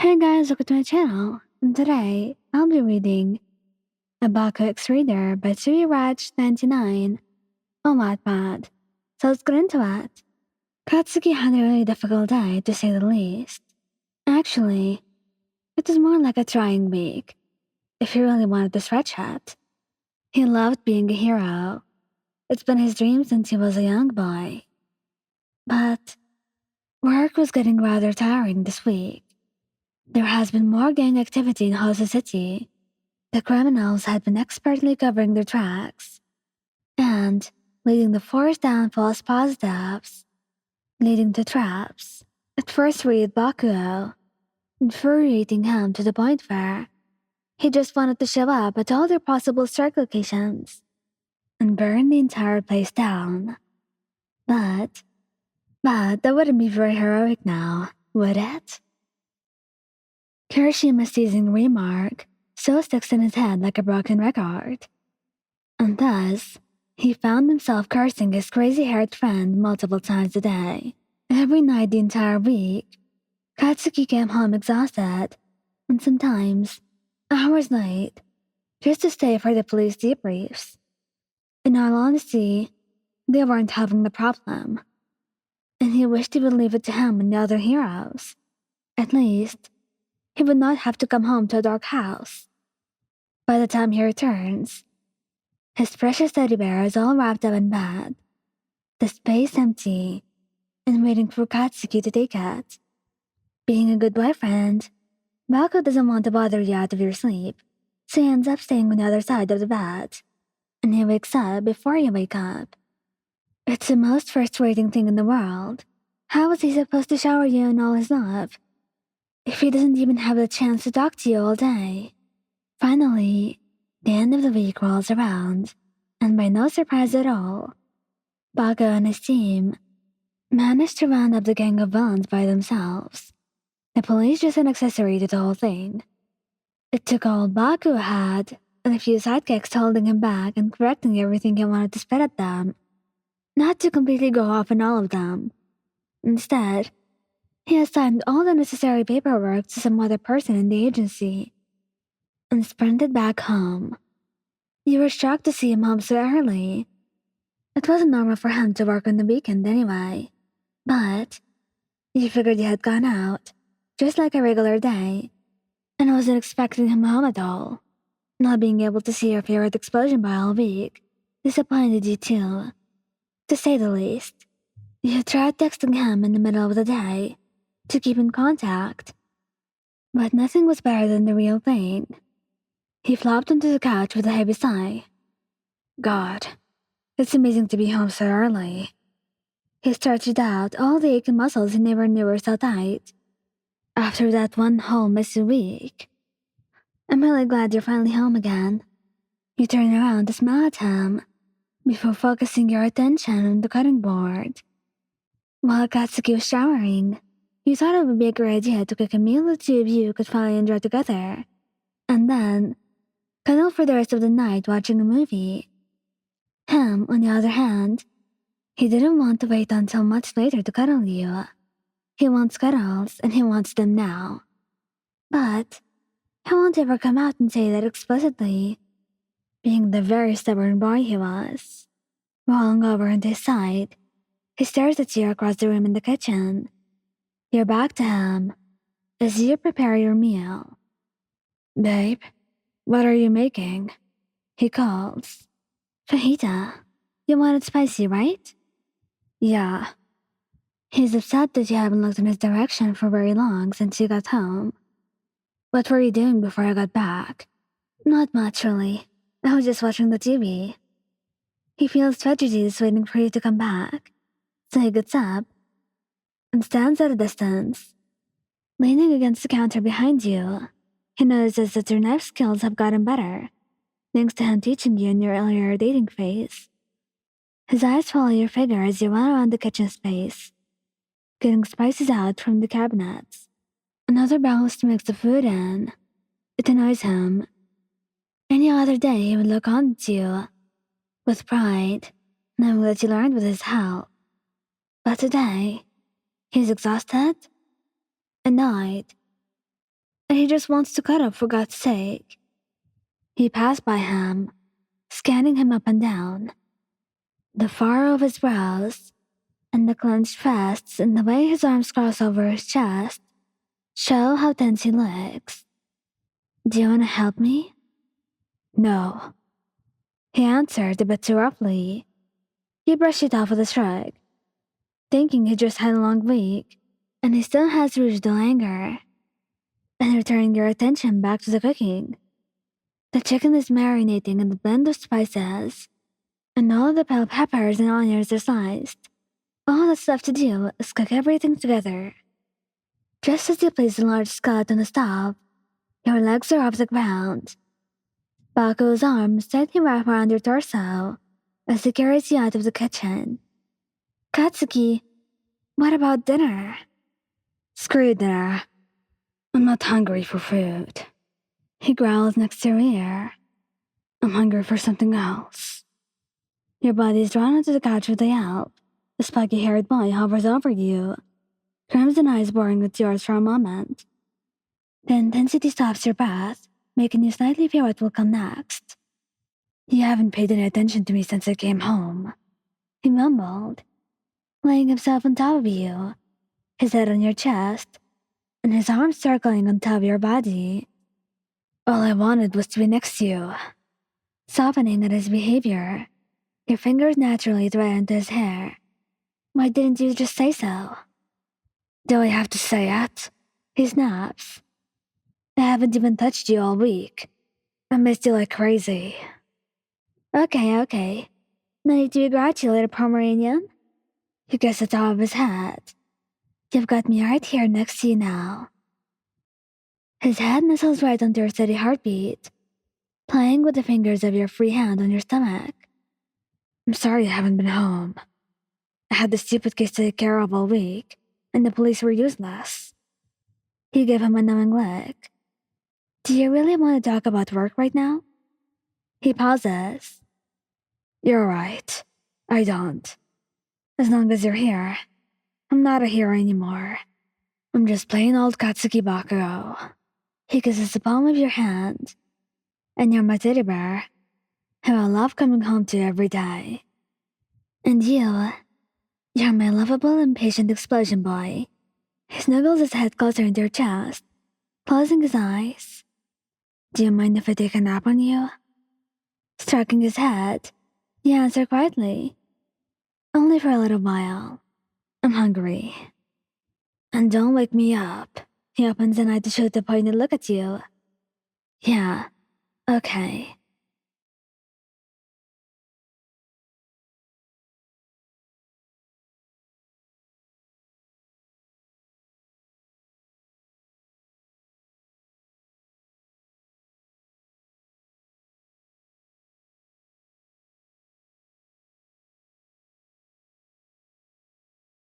Hey guys, welcome to my channel. And today, I'll be reading A Baku X-Reader by Raj99 on Wattpad. So let's get into it. Katsuki had a really difficult day, to say the least. Actually, it was more like a trying week, if he really wanted to stretch it. He loved being a hero. It's been his dream since he was a young boy. But work was getting rather tiring this week. There has been more gang activity in Hosa City. The criminals had been expertly covering their tracks and leading the force down false positives, leading to traps. At first read Bakugou, infuriating him to the point where he just wanted to show up at all their possible strike locations and burn the entire place down. But that wouldn't be very heroic now, would it? Kirishima's teasing remark still sticks in his head like a broken record. And thus, he found himself cursing his crazy-haired friend multiple times a day. Every night the entire week, Katsuki came home exhausted, and sometimes hours late, just to stay for the police debriefs. In all honesty, they weren't having the problem, and he wished he would leave it to him and the other heroes. At least, he would not have to come home to a dark house. By the time he returns, his precious teddy bear is all wrapped up in bed, the space empty, and waiting for Katsuki to take it. Being a good boyfriend, Baku doesn't want to bother you out of your sleep, so he ends up staying on the other side of the bed, and he wakes up before you wake up. It's the most frustrating thing in the world. How is he supposed to shower you in all his love if he doesn't even have the chance to talk to you all day? Finally, the end of the week rolls around, and by no surprise at all, Baku and his team managed to round up the gang of villains by themselves. The police just an accessory to the whole thing. It took all Baku had and a few sidekicks holding him back and correcting everything he wanted to spit at them, not to completely go off on all of them. Instead, he assigned all the necessary paperwork to some other person in the agency and sprinted back home. You were shocked to see him home so early. It wasn't normal for him to work on the weekend anyway, but you figured he had gone out, just like a regular day, and wasn't expecting him home at all. Not being able to see your favorite explosion by all week disappointed you too, to say the least. You tried texting him in the middle of the day to keep in contact, but nothing was better than the real thing. He flopped onto the couch with a heavy sigh. God, it's amazing to be home so early. He stretched out all the aching muscles he never knew were so tight. After that one whole messy week. I'm really glad you're finally home again. You turn around to smile at him before focusing your attention on the cutting board. While Katsuki was showering, you thought it would be a great idea to cook a meal the two of you could finally enjoy together, and then cuddle for the rest of the night watching a movie. Him, on the other hand, he didn't want to wait until much later to cuddle you. He wants cuddles, and he wants them now. But he won't ever come out and say that explicitly, being the very stubborn boy he was. Rolling over on his side, he stares at you across the room in the kitchen. You're back to him as you prepare your meal. Babe, what are you making? He calls. Fajita, you want it spicy, right? Yeah. He's upset that you haven't looked in his direction for very long since you got home. What were you doing before I got back? Not much, really. I was just watching the TV. He feels prejudice waiting for you to come back, so he gets up and stands at a distance. Leaning against the counter behind you, he notices that your knife skills have gotten better, thanks to him teaching you in your earlier dating phase. His eyes follow your figure as you run around the kitchen space, getting spices out from the cabinets. Another balanced to mix the food in. It annoys him. Any other day he would look on at you with pride, knowing that you learned with his help. But today, he's exhausted, annoyed, and he just wants to cuddle for God's sake. He passed by him, scanning him up and down. The furrow of his brows, and the clenched fists, and the way his arms cross over his chest show how tense he looks. Do you want to help me? No. He answered a bit too roughly. He brushed it off with a shrug, thinking he just had a long week, and he still has residual anger. And returning your attention back to the cooking. The chicken is marinating in the blend of spices, and all the bell peppers and onions are sliced. All that's left to do is cook everything together. Just as you place a large skillet on the stove, your legs are off the ground. Bakugou's arms tightly wrap around your torso as he carries you out of the kitchen. Katsuki, what about dinner? Screw dinner. I'm not hungry for food. He growls next to your ear. I'm hungry for something else. Your body is drawn onto the couch with a yelp. The spiky-haired boy hovers over you, crimson eyes boring with yours for a moment. The intensity stops your breath, making you slightly fear what will come next. You haven't paid any attention to me since I came home, he mumbled, laying himself on top of you, his head on your chest, and his arms circling on top of your body. All I wanted was to be next to you. Softening at his behavior, your fingers naturally thread into his hair. Why didn't you just say so? Do I have to say it? He snaps. I haven't even touched you all week. I missed you like crazy. Okay. No need to congratulate a Pomeranian? He gets the top of his head. You've got me right here next to you now. His head nestles right onto your steady heartbeat, playing with the fingers of your free hand on your stomach. I'm sorry I haven't been home. I had this stupid case to take care of all week, and the police were useless. He gave him a knowing look. Do you really want to talk about work right now? He pauses. You're right. I don't. As long as you're here, I'm not a hero anymore. I'm just plain old Katsuki Bakugou. He kisses the palm of your hand, and you're my teddy bear, who I love coming home to every day. And you're my lovable, impatient explosion boy. He snuggles his head closer into your chest, closing his eyes. Do you mind if I take a nap on you? Stroking his head, you answer quietly. Only for a little while. I'm hungry. And don't wake me up. He opens an eye to shoot a pointed look at you. Yeah, okay.